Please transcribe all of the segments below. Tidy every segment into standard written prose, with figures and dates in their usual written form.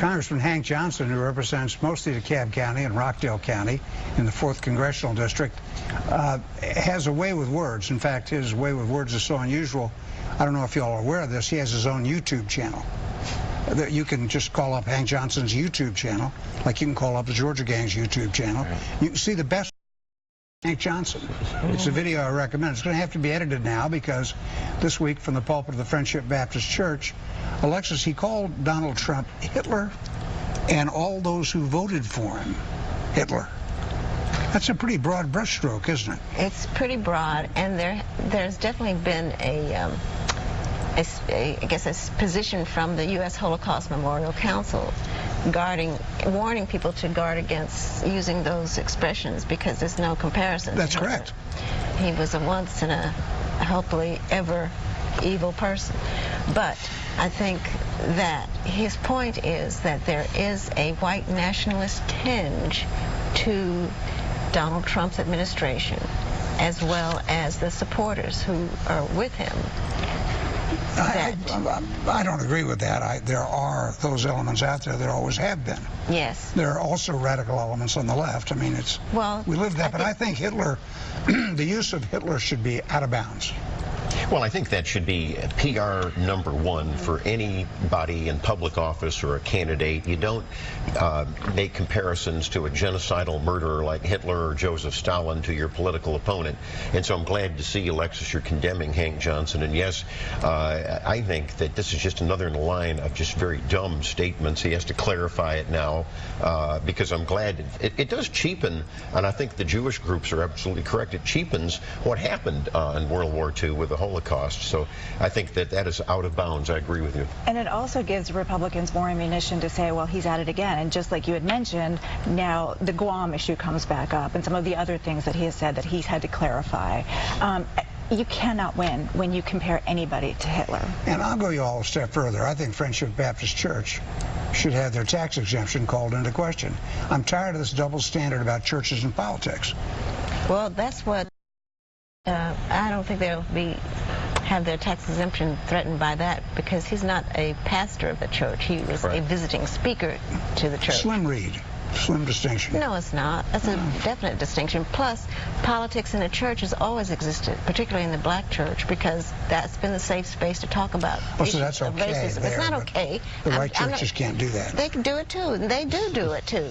Congressman Hank Johnson, who represents mostly DeKalb County and Rockdale County in the 4th Congressional District, has a way with words. In fact, his way with words is so unusual. I don't know if you all are aware of this. He has his own YouTube channel. You can just call up Hank Johnson's YouTube channel, like you can call up the Georgia Gang's YouTube channel. You can see the best Hank Johnson. It's a video I recommend. It's going to have to be edited now because this week from the pulpit of the Friendship Baptist Church, Alexis, he called Donald Trump Hitler and all those who voted for him Hitler. That's a pretty broad brushstroke, isn't it? It's pretty broad, and there's definitely been I guess a position from the U.S. Holocaust Memorial Council warning people to guard against using those expressions because there's no comparison. That's correct. He was a once and a hopefully ever evil person. But I think that his point is that there is a white nationalist tinge to Donald Trump's administration, as well as the supporters who are with him. I don't agree with that. There are those elements out there. There always have been. Yes. There are also radical elements on the left. I mean, we live that, but I think Hitler, the use of Hitler should be out of bounds. Well, I think that should be PR #1 for anybody in public office or a candidate. You don't make comparisons to a genocidal murderer like Hitler or Joseph Stalin to your political opponent. And so I'm glad to see, Alexis, you're condemning Hank Johnson. And yes, I think that this is just another in a line of just very dumb statements. He has to clarify it now because I'm glad it does cheapen, and I think the Jewish groups are absolutely correct. It cheapens what happened in World War II with the Holocaust. So I think that is out of bounds. I agree with you. And it also gives Republicans more ammunition to say, well, he's at it again. And just like you had mentioned, now the Guam issue comes back up and some of the other things that he has said that he's had to clarify. You cannot win when you compare anybody to Hitler. And I'll go you all a step further. I think Friendship Baptist Church should have their tax exemption called into question. I'm tired of this double standard about churches and politics. Well, that's what I don't think they'll have their tax exemption threatened by that because he's not a pastor of the church. He was a visiting speaker to the church. Slim read. Slim distinction. No, it's not. That's a definite distinction. Plus, politics in the church has always existed, particularly in the black church, because that's been the safe space to talk about. Oh, so that's okay. It's not okay. The white churches can't do that. They can do it too, and they do it too.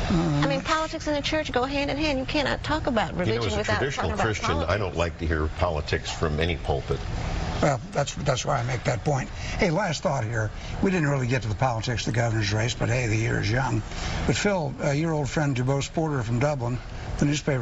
I mean, politics in the church go hand in hand. You cannot talk about religion without talking about politics. As a traditional Christian, I don't like to hear politics from any pulpit. Well, that's why I make that point. Hey, last thought here. We didn't really get to the politics of the governor's race, but hey, the year is young. But Phil, your old friend Dubose Porter from Dublin, the newspaper